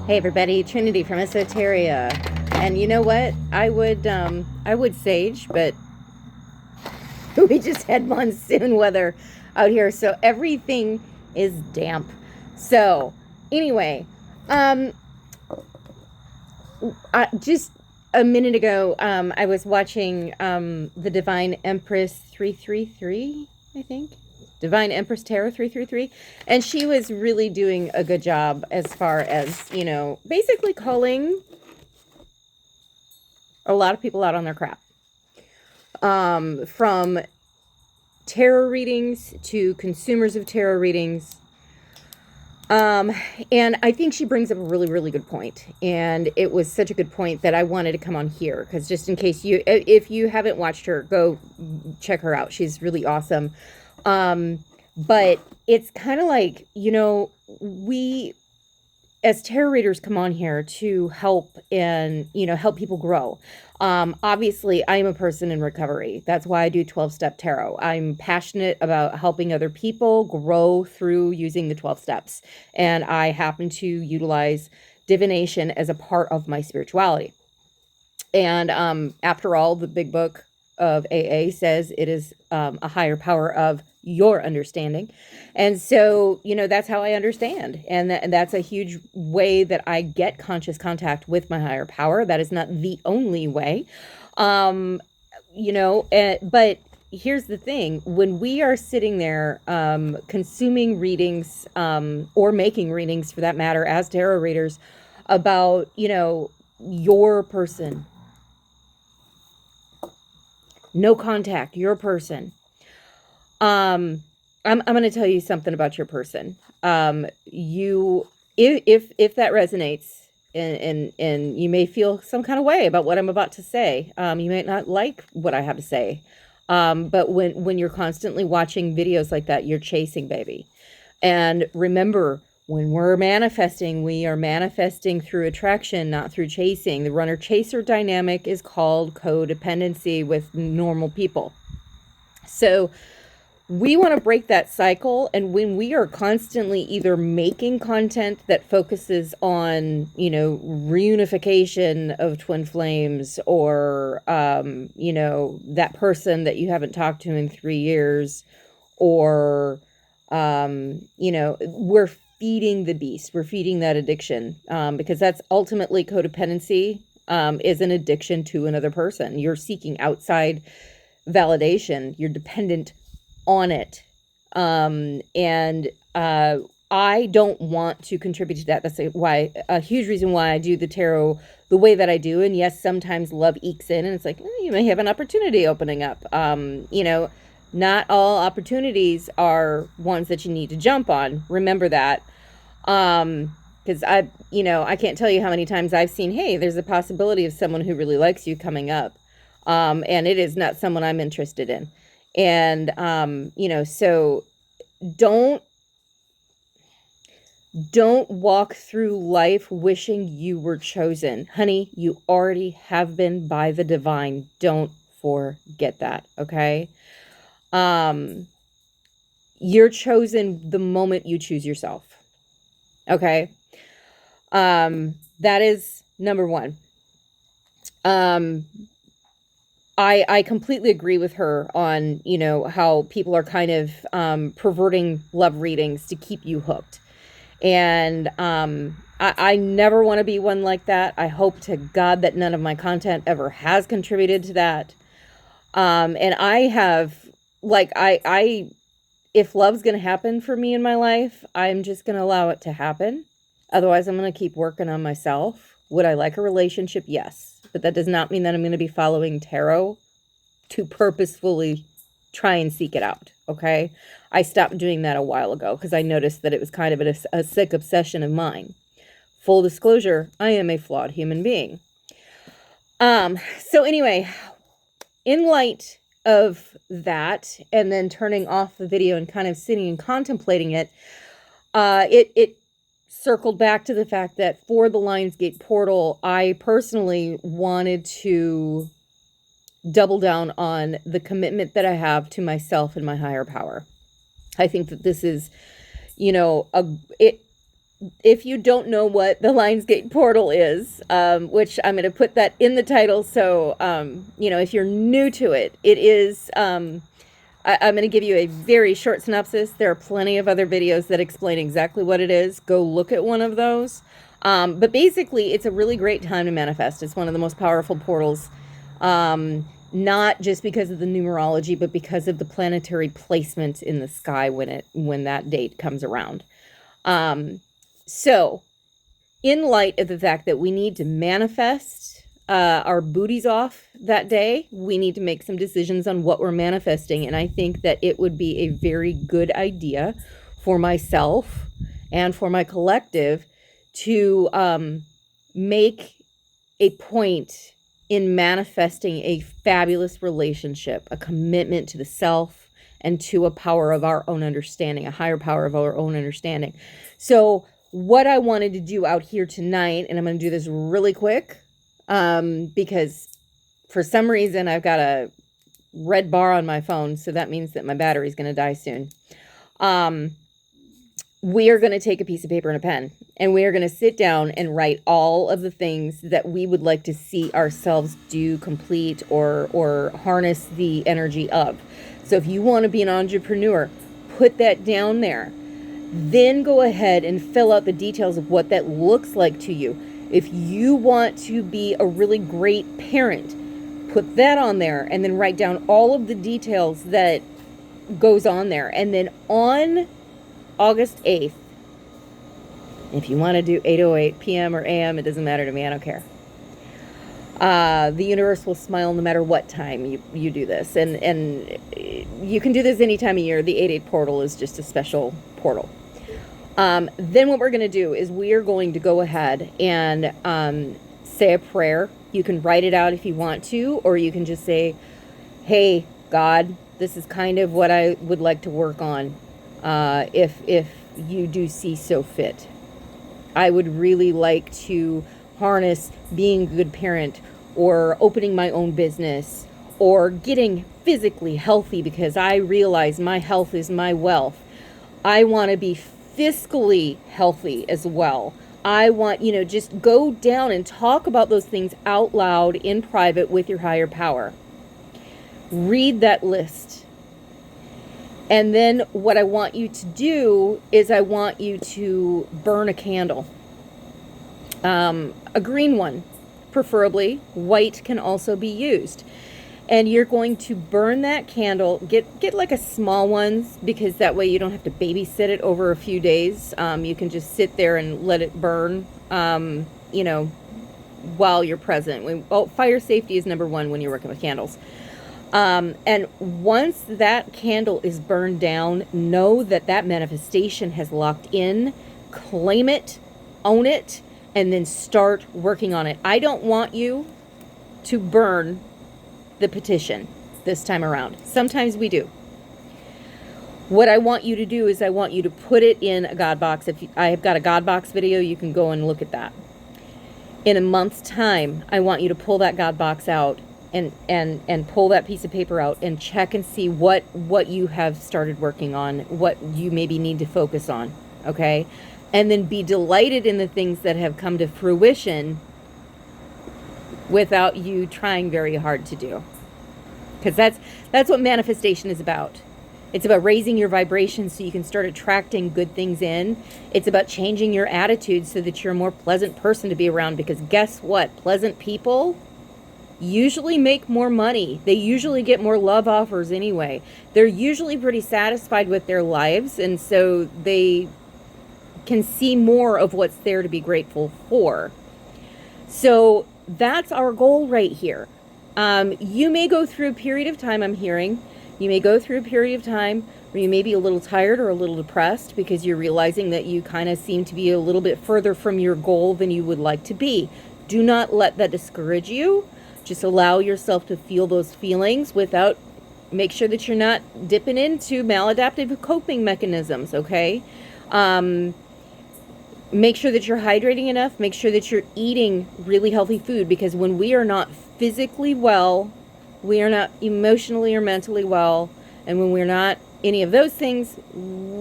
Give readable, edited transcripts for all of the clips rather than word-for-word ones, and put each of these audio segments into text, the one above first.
Hey everybody, Trinity from Esoteria. And you know what? I would sage, but we just had monsoon weather out here, so everything is damp. So, anyway, um just a minute ago, I was watching the Divine Empress 333, I think. Divine Empress Tarot 333, and she was really doing a good job as far as, basically calling a lot of people out on their crap. From tarot readings to consumers of tarot readings. Um, and I think she brings up a really, really good point. And it was such a good point that I wanted to come on here because just in case if you haven't watched her, go check her out. She's really awesome. But it's kind of like, we as tarot readers come on here to help and help people grow. Obviously I'm a person in recovery. That's why I do 12-step tarot. I'm passionate about helping other people grow through using the 12 steps, and I happen to utilize divination as a part of my spirituality. And after all, the big book of AA says it is a higher power of your understanding. And so, that's how I understand. And that's a huge way that I get conscious contact with my higher power. That is not the only way. But here's the thing. When we are sitting there consuming readings or making readings for that matter as tarot readers about, your person, no contact, your person. I'm going to tell you something about your person. You, if that resonates, and you may feel some kind of way about what I'm about to say. You might not like what I have to say. But when you're constantly watching videos like that, you're chasing, baby. And remember, when we're manifesting, we are manifesting through attraction, not through chasing. The runner-chaser dynamic is called codependency with normal people. So we want to break that cycle. And when we are constantly either making content that focuses on, reunification of twin flames, or, that person that you haven't talked to in 3 years, or, we're feeding the beast, we're feeding that addiction, because that's ultimately codependency, is an addiction to another person. You're seeking outside validation. You're dependent on it. And I don't want to contribute to that. That's a huge reason why I do the tarot the way that I do. And yes, sometimes love ekes in and it's like, you may have an opportunity opening up. Not all opportunities are ones that you need to jump on. Remember that. Because I can't tell you how many times I've seen, hey, there's a possibility of someone who really likes you coming up. And it is not someone I'm interested in. And, so don't walk through life wishing you were chosen. Honey, you already have been by the divine. Don't forget that. Okay. You're chosen the moment you choose yourself. Okay. That is number one. I completely agree with her on, how people are kind of perverting love readings to keep you hooked. And I never want to be one like that. I hope to God that none of my content ever has contributed to that. And I have, if love's going to happen for me in my life, I'm just going to allow it to happen. Otherwise, I'm going to keep working on myself. Would I like a relationship? Yes. But that does not mean that I'm going to be following tarot to purposefully try and seek it out. Okay. I stopped doing that a while ago because I noticed that it was kind of a sick obsession of mine. Full disclosure, I am a flawed human being. So anyway, in light of that, and then turning off the video and kind of sitting and contemplating it, it circled back to the fact that for the Lionsgate portal, I personally wanted to double down on the commitment that I have to myself and my higher power. I think that this is, if you don't know what the Lionsgate portal is, which I'm going to put that in the title, so if you're new to it, it is. I'm going to give you a very short synopsis. There are plenty of other videos that explain exactly what it is. Go look at one of those. But basically, it's a really great time to manifest. It's one of the most powerful portals, not just because of the numerology, but because of the planetary placement in the sky when that date comes around. So, in light of the fact that we need to manifest our booties off that day, we need to make some decisions on what we're manifesting. And I think that it would be a very good idea for myself and for my collective to make a point in manifesting a fabulous relationship, a commitment to the self and to a power of our own understanding, a higher power of our own understanding. So what I wanted to do out here tonight, and I'm going to do this really quick, because for some reason I've got a red bar on my phone, so that means that my battery's going to die soon. We are going to take a piece of paper and a pen, and we are going to sit down and write all of the things that we would like to see ourselves do, complete, or harness the energy of. So if you want to be an entrepreneur, put that down there. Then go ahead and fill out the details of what that looks like to you. If you want to be a really great parent, put that on there, and then write down all of the details that goes on there. And then on August 8th, if you want to do 8:08 p.m. or a.m., it doesn't matter to me. I don't care. The universe will smile no matter what time you do this. And you can do this any time of year. The 8/8 portal is just a special portal. Then what we're going to do is we are going to go ahead and say a prayer. You can write it out if you want to, or you can just say, hey, God, this is kind of what I would like to work on, if you do see so fit. I would really like to harness being a good parent, or opening my own business, or getting physically healthy, because I realize my health is my wealth. I want to be fiscally healthy as well. I want, just go down and talk about those things out loud in private with your higher power. Read that list. And then what I want you to do is I want you to burn a candle. A green one, preferably. White can also be used. And you're going to burn that candle. Get like a small one, because that way you don't have to babysit it over a few days. You can just sit there and let it burn, while you're present. Fire safety is number one when you're working with candles. And once that candle is burned down, know that that manifestation has locked in. Claim it, own it, and then start working on it. I don't want you to burn the petition this time around. Sometimes we do. What I want you to do is I want you to put it in a God box. I have got a God box video, you can go and look at that. In a month's time, I want you to pull that God box out and pull that piece of paper out and check and see what you have started working on, what you maybe need to focus on, okay? And then be delighted in the things that have come to fruition without you trying very hard to do. Because that's what manifestation is about. It's about raising your vibration so you can start attracting good things in. It's about changing your attitude so that you're a more pleasant person to be around, because guess what? Pleasant people usually make more money. They usually get more love offers anyway. They're usually pretty satisfied with their lives, and so they can see more of what's there to be grateful for. So that's our goal right here. You may go through a period of time, I'm hearing, you may go through a period of time where you may be a little tired or a little depressed because you're realizing that you kind of seem to be a little bit further from your goal than you would like to be. Do not let that discourage you. Just allow yourself to feel those feelings without, make sure that you're not dipping into maladaptive coping mechanisms, okay? Make sure that you're hydrating enough. Make sure that you're eating really healthy food, because when we are not physically well, we are not emotionally or mentally well, and when we're not any of those things,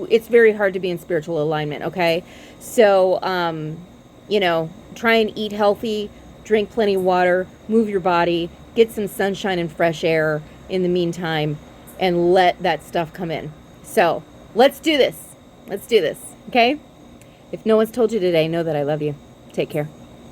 it's very hard to be in spiritual alignment, okay? So, try and eat healthy, drink plenty of water, move your body, get some sunshine and fresh air in the meantime, and let that stuff come in. So, let's do this. Let's do this, okay? If no one's told you today, know that I love you. Take care.